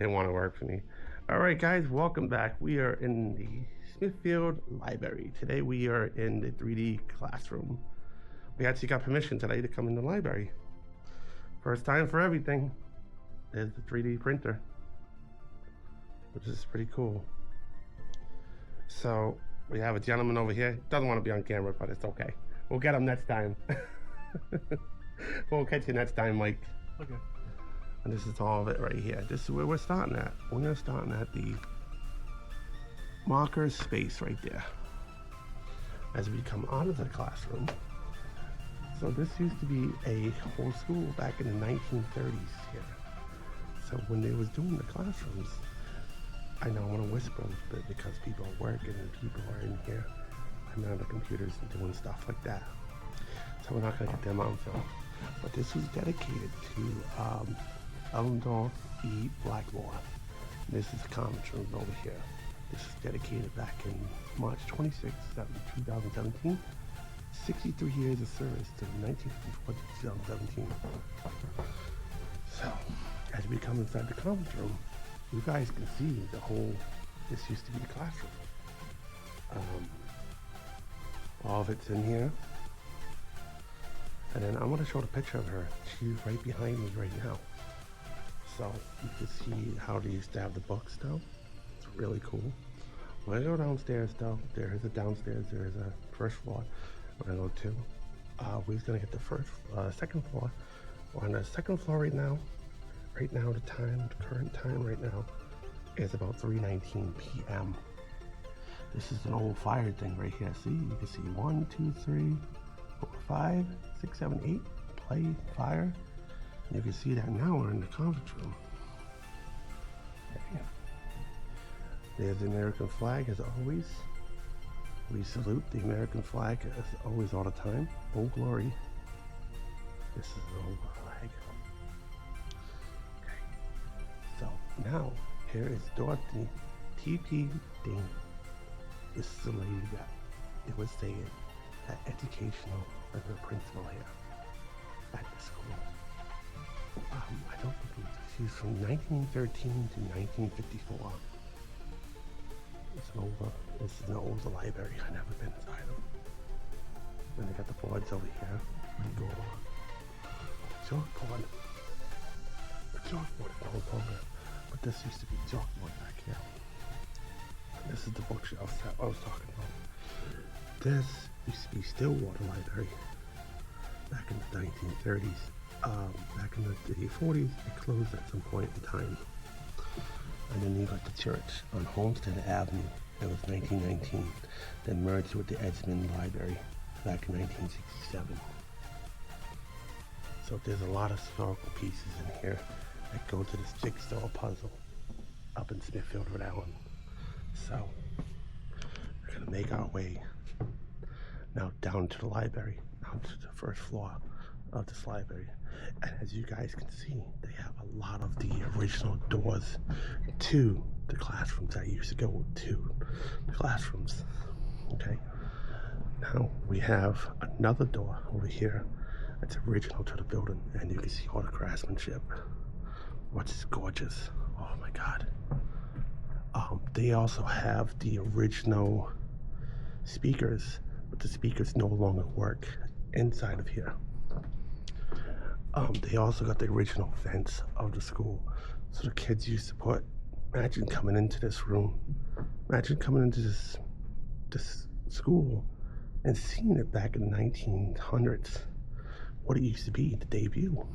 Didn't want to work for me. All right, guys, welcome back. We are in the Smithfield Library. Today we are in the 3D classroom. We actually got permission today to come in the library. First time for everything. There's the 3D printer, which is pretty cool. So we have a gentleman over here. Doesn't want to be on camera, but it's okay. We'll get him next time. We'll catch you next time, Mike. Okay. And this is all of it right here. This is where we're starting at. We're starting at the marker space right there. As we come out of the classroom. So this used to be a whole school back in the 1930s here. So when they was doing the classrooms, I know I want to whisper a little bit because people are working and people are in here. I'm on the computers and doing stuff like that. So we're not going to get them on film. But this was dedicated to Elmdorf E. Blackmore. This is the conference room over here. This is dedicated back in March 26, 2017. 63 years of service to 1954 to 2017. So, as we come inside the conference room, you guys can see the whole, this used to be the classroom. All of it's in here. And then I want to show the picture of her. She's right behind me right now. So you can see how they used to have the books though. It's really cool. We're gonna go downstairs though. There is a downstairs, there is a first floor. We're gonna go to. We're gonna get the second floor. We're on the second floor right now. Right now the current time right now is about 3:19 p.m. This is an old fire thing right here. See, you can see 1, 2, 3, 4, 5, 6, 7, 8, play, fire. And you can see that now we're in the conference room. There's the American flag as always. We salute the American flag as always all the time. Old Glory. This is the old flag. Okay. So now here is Dorothy T.P. Dean. This is the lady that it was saying that educational as a principal here at the school. I don't believe she's from 1913 to 1954. This is an older library. I've never been inside them. Then they got the boards over here. Go chalkboard. The chalkboard is no longer, but this used to be chalkboard back here. And this is the bookshelf that I was talking about. This used to be Stillwater Library back in the 1930s. Back in the 40s, it closed at some point in time. And then you got the church on Homestead Avenue. It was 1919. Then merged with the Esmond Library back in 1967. So there's a lot of historical pieces in here that go to this jigsaw puzzle up in Smithfield, Rhode Island. So we're gonna make our way now down to the library, down to the first floor of this library. And as you guys can see, they have a lot of the original doors to the classrooms that used to go to the classrooms. Okay. Now we have another door over here that's original to the building, and you can see all the craftsmanship, which is gorgeous. Oh my God. They also have the original speakers, but the speakers no longer work inside of here. They also got the original vents of the school. So the kids used to put, imagine coming into this room, imagine coming into this school and seeing it back in the 1900s, what it used to be, the debut.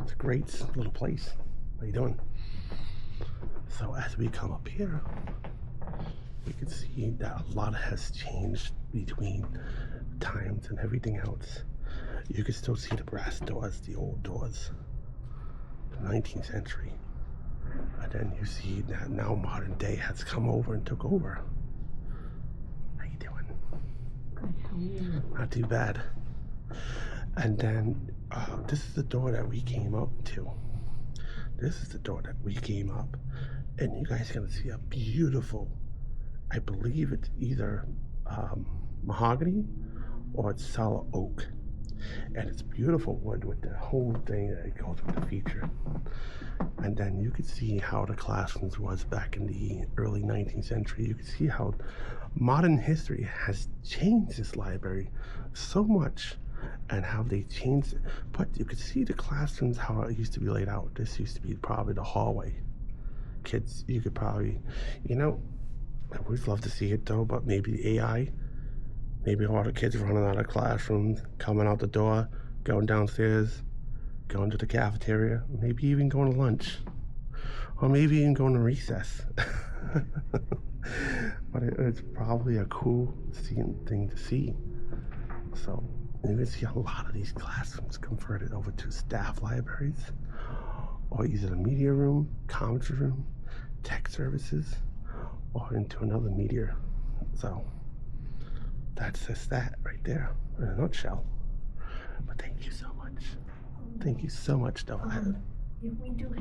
It's a great little place. How you doing? So as we come up here, we can see that a lot has changed between times and everything else. You can still see the brass doors, the old doors, the 19th century. And then you see that now modern day has come over and took over. How you doing? Good, how are you? Not too bad. And then this is the door that we came up to. This is the door that we came up. And you guys are gonna see a beautiful, I believe it's either mahogany or it's solid oak. And it's beautiful wood with the whole thing that goes with the feature. And then you could see how the classrooms was back in the early 19th century. You could see how modern history has changed this library so much, and how they changed it. But you could see the classrooms, how it used to be laid out. This used to be probably the hallway. Kids, you could probably, I always love to see it though, but maybe AI, maybe all the kids running out of classrooms, coming out the door, going downstairs, going to the cafeteria, maybe even going to lunch, or maybe even going to recess. But it's probably a cool thing to see. So you can see a lot of these classrooms converted over to staff libraries, or either the media room, conference room, tech services, or into another media. So that's just that right there in a nutshell. But thank you so much. Thank you so much, though. Yeah, we do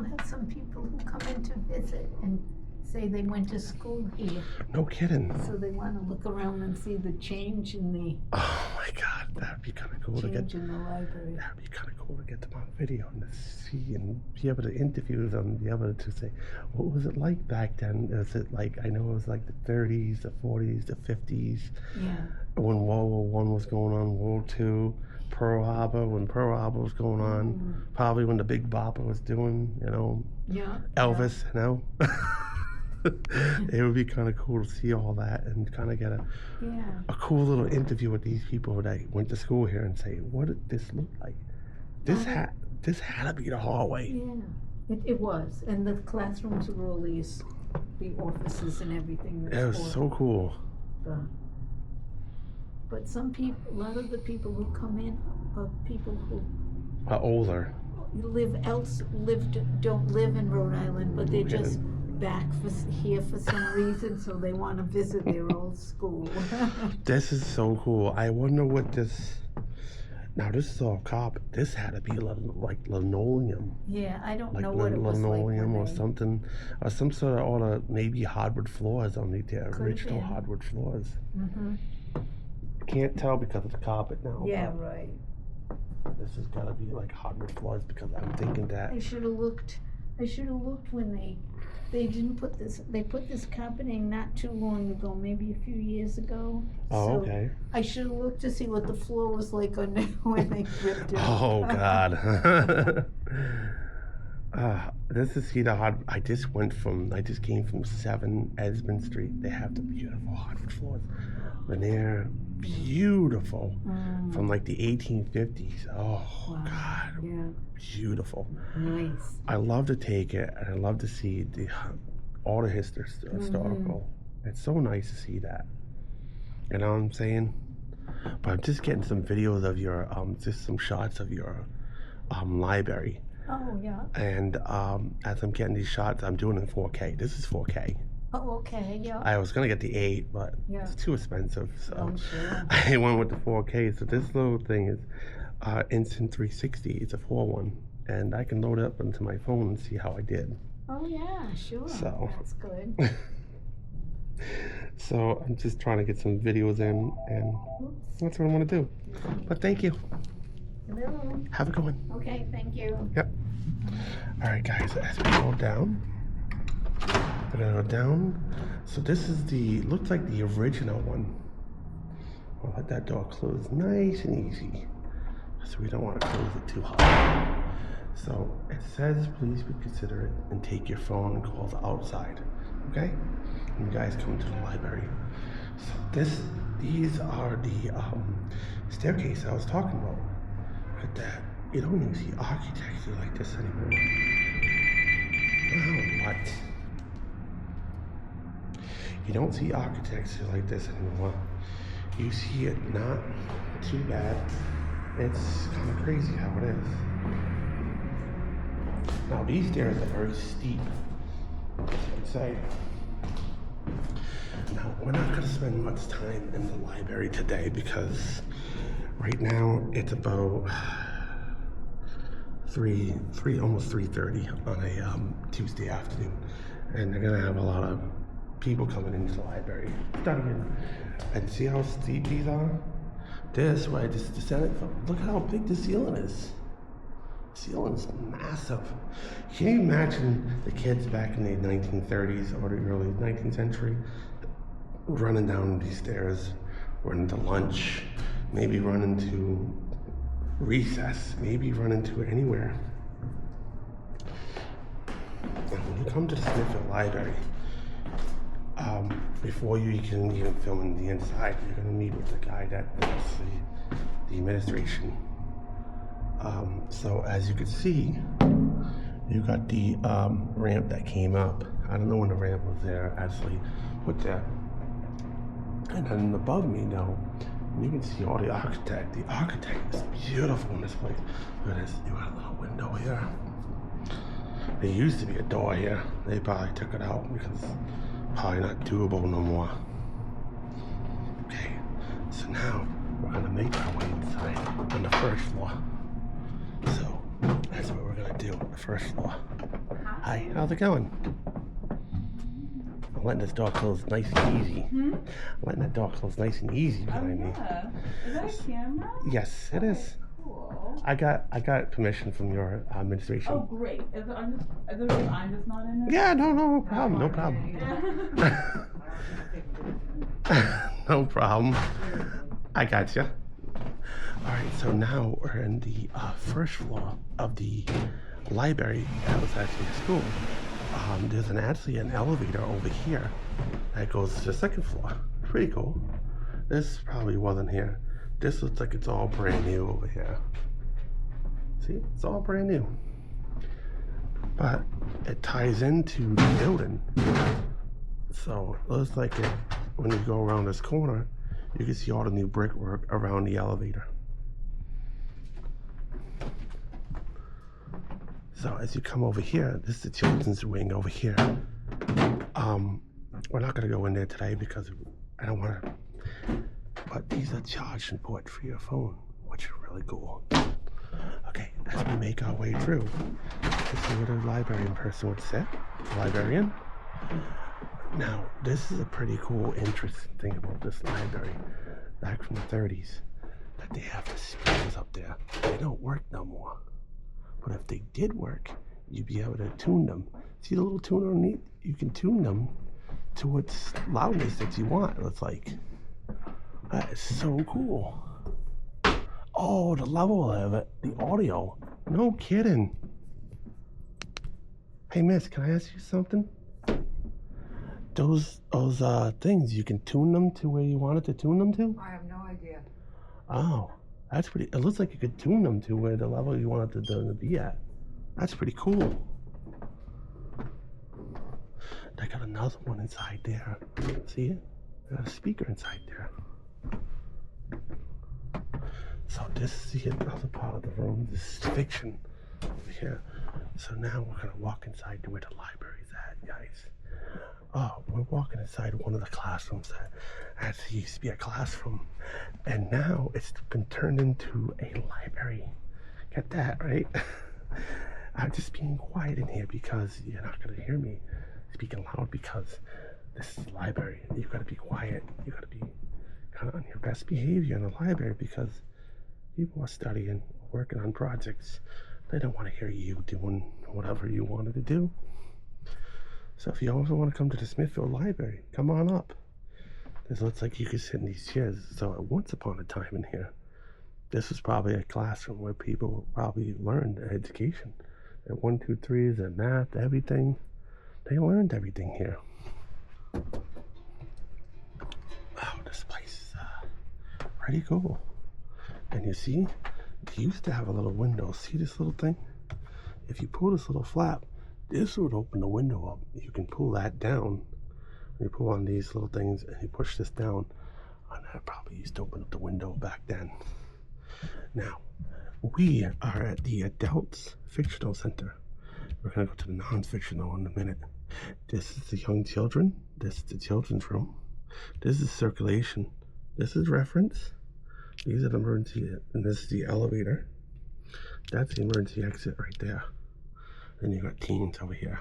have some people who come in to visit and say they went to school here. No kidding. So they want to look around and see the change in the Oh my God, that'd be kind of cool to get. change in the library. That'd be kind of cool to get them on video and to see and be able to interview them, be able to say, what was it like back then? Was it like, I know it was like the 30s, the 40s, the 50s, Yeah. when World War I was going on, World II, Pearl Harbor, when Pearl Harbor was going on, probably when the Big Bopper was doing, Yeah. Elvis, It would be kind of cool to see all that and kind of get a cool little interview with these people that went to school here and say, what did this look like? This had to be the hallway. Yeah. It was. And the classrooms were all the offices and everything. It was so cool. But some people, a lot of the people who come in are people who Older. don't live in Rhode Island, but they're just back here for some reason, so they want to visit their old school. This is so cool. I wonder what this. Now this is all carpet. This had to be like linoleum. Yeah, I don't know Like what it was like. linoleum or something, or some sort of all the maybe hardwood floors underneath the original hardwood floors. Mm-hmm. Can't tell because of the carpet now. Yeah, right. This has got to be like hardwood floors because I'm thinking that. I should have looked when they didn't put this. They put this carpeting not too long ago, maybe a few years ago. Oh, so okay. I should have looked to see what the floor was like on when they ripped it. Oh God. This is Cedar Hard. I just came from 7 Esmond Street. They have the beautiful hardwood floors. Veneer, beautiful, from like the 1850s. Oh wow. God, yeah, beautiful. Nice. I love to take it, and I love to see all the historical. It's so nice to see that. You know what I'm saying? But I'm just getting some videos of your, just some shots of your library. Oh yeah. And as I'm getting these shots, I'm doing it in 4K. This is 4K. Oh, okay, yeah. I was gonna get the 8, but it's too expensive, so sure. I went with the 4K. So this little thing is Instant 360. It's a 4-1, and I can load it up into my phone and see how I did. Oh yeah, sure. So that's good. So I'm just trying to get some videos in, and that's what I want to do. But thank you. Hello. Have a good one. Okay, thank you. Yep. All right, guys. As we go down. We're gonna go down. So this is looks like the original one. I'll let that door close nice and easy. So we don't want to close it too hard. So it says, please be considerate and take your phone and calls outside. Okay? And you guys come to the library. So these are the staircase I was talking about. Look at that. You don't even see architecture like this anymore. Oh, what? You don't see architecture like this anymore. You see it not too bad. It's kind of crazy how it is. Now these stairs are very steep, as you can say. Now we're not going to spend much time in the library today because right now it's about almost 3:30 on a Tuesday afternoon, and they're gonna have a lot of people coming into the library studying. And see how steep these are? This where I just descended from. Look at how big the ceiling is. ceiling's massive. Can you imagine the kids back in the 1930s or the early 19th century running down these stairs, running to lunch, maybe running to recess, maybe running to anywhere? And when you come to the Smithfield Library, before you can even film in the inside, you're going to meet with the guy that does the administration. So as you can see, you got the ramp that came up. I don't know when the ramp was there, actually, with that. And then above me now, you can see all the architect. The architect is beautiful in this place. Look at this, you got a little window here. There used to be a door here. They probably took it out because it's probably not doable no more. Okay, so now we're gonna make our way inside on the first floor. So that's what we're gonna do on the first floor. Hi, how's it going? I'm letting this door close nice and easy. I'm letting that door close nice and easy behind me. Is that a camera? Yes, it is. Cool. I got permission from your administration. Oh, great. I'm just not in it? Yeah, no problem, no problem. No problem. I got you. All right, so now we're in the first floor of the library that was actually a school. There's actually an elevator over here that goes to the second floor. Pretty cool. This probably wasn't here. This looks like it's all brand new over here. See, it's all brand new. But it ties into the building. So it looks like when you go around this corner, you can see all the new brickwork around the elevator. So as you come over here, this is the children's wing over here. We're not gonna go in there today because I don't wanna, but these are charging ports for your phone, which is really cool. Okay, as we make our way through, this is where the librarian person would sit, librarian. Now, this is a pretty cool, interesting thing about this library, back from the 30s, that they have the speakers up there. They don't work no more. But if they did work, you'd be able to tune them. See the little tuner underneath? You can tune them to what loudness that you want. It's like, that is so cool. Oh, the level of it, the audio. No kidding. Hey miss, can I ask you something? Those things, you can tune them to where you wanted to tune them to? I have no idea. Oh, that's pretty, it looks like you could tune them to where the level you wanted them to be at. That's pretty cool. They got another one inside there. See it? They got a speaker inside there. So this is the other part of the room. This is fiction over here. So now we're gonna walk inside to where the library's at, guys. Oh, we're walking inside one of the classrooms that actually used to be a classroom. And now it's been turned into a library. Get that, right? I'm just being quiet in here because you're not gonna hear me speaking loud because this is a library. You've gotta be quiet. You gotta be kind of on your best behavior in the library because people are studying, working on projects. They don't want to hear you doing whatever you wanted to do. So if you also want to come to the Smithfield Library, come on up. This looks like you can sit in these chairs. So once upon a time in here, this was probably a classroom where people probably learned education. At 1, 2, 3s and math, everything. They learned everything here. Wow, this place is pretty cool. And you see, they used to have a little window. See this little thing? If you pull this little flap, this would open the window up. You can pull that down. You pull on these little things and you push this down. And that probably used to open up the window back then. Now, we are at the Adults Fictional Center. We're going to go to the non-fictional in a minute. This is the young children. This is the children's room. This is circulation. This is reference. These are the emergency, and this is the elevator. That's the emergency exit right there. Then you got teens over here.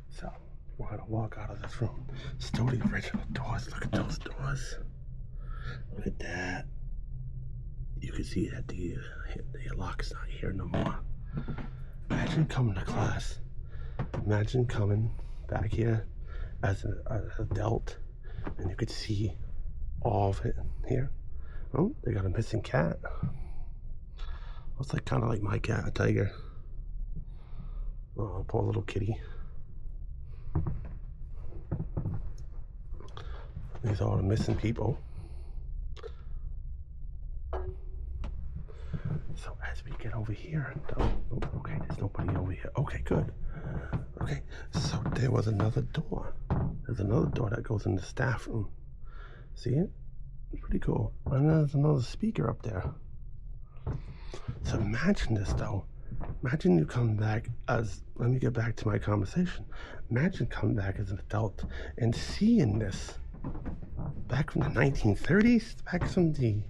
So we're gonna walk out of this room. Still the original doors. Look at those doors. Look at that. you can see that the lock's not here no more. Imagine coming to class. Imagine coming back here as an adult, and you could see all of it here. Oh, they got a missing cat. Looks like kind of like my cat, a tiger. Oh, poor little kitty. These are all the missing people. So as we get over here, okay, there's nobody over here. Okay, good. Okay, so there was another door. There's another door that goes in the staff room. See it? It's pretty cool. And there's another speaker up there. So imagine this though. Imagine you come back as, let me get back to my conversation. Imagine coming back as an adult and seeing this back from the 1930s, back from the,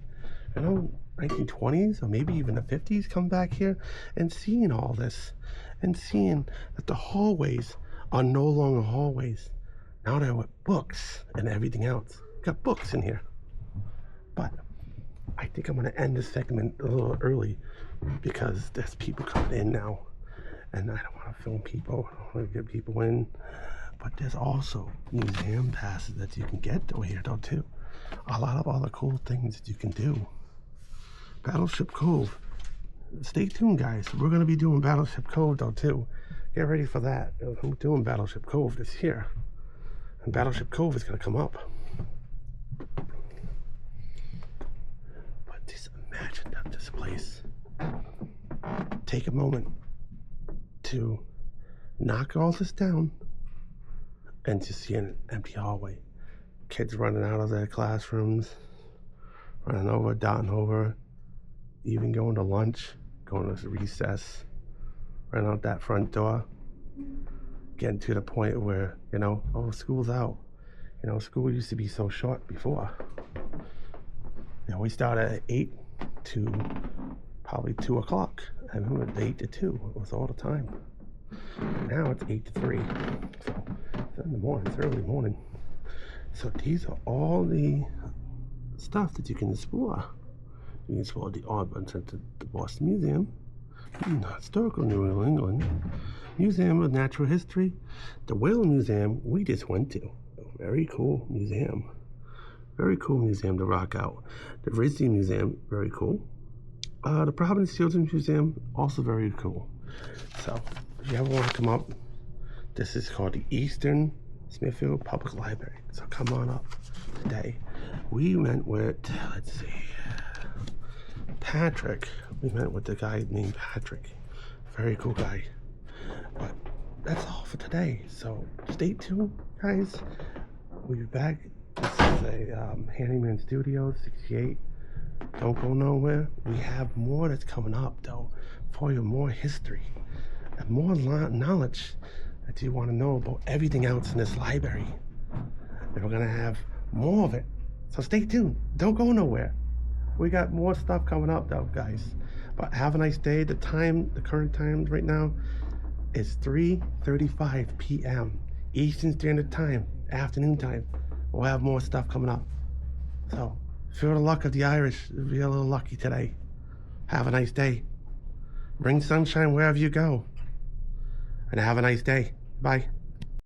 1920s, or maybe even the 50s, come back here and seeing all this and seeing that the hallways are no longer hallways. Now they're with books and everything else. Got books in here. But I think I'm going to end this segment a little early because there's people coming in now and I don't want to film people. I don't want to get people in. But there's also museum passes that you can get over here though too. A lot of other cool things that you can do. Battleship Cove. Stay tuned, guys. We're going to be doing Battleship Cove though too. Get ready for that. We're doing Battleship Cove this year. And Battleship Cove is going to come up. But just imagine that this place. Take a moment to knock all this down and just see an empty hallway. Kids running out of their classrooms, running over, dotting over, even going to lunch, going to recess, running out that front door, getting to the point where, oh, school's out. School used to be so short before. We started at 8 to probably 2 o'clock. I remember 8 to 2, it was all the time. Now it's 8 to 3, so it's in the morning, it's early morning. So these are all the stuff that you can explore. You can explore the Auburn Center, the Boston Museum, Historical New England, Museum of Natural History, the Whale Museum we just went to. A very cool museum. Very cool museum to rock out. The Ridley Museum, very cool. The Providence Children's Museum, also very cool. So if you ever want to come up, this is called the East Smithfield Public Library. So come on up today. We went with, let's see, Patrick. We met with the guy named Patrick. Very cool guy. But that's all for today. So stay tuned, guys. We'll be back. This is a Handyman Studio 68. Don't go nowhere. We have more that's coming up though for you, more history and more knowledge that you want to know about everything else in this library. And we're gonna have more of it. So stay tuned. Don't go nowhere. We got more stuff coming up though, guys. But have a nice day. The current time right now is 3:35 p.m. Eastern Standard Time, afternoon time. We'll have more stuff coming up. So feel the luck of the Irish. Be a little lucky today. Have a nice day. Bring sunshine wherever you go. And have a nice day. Bye.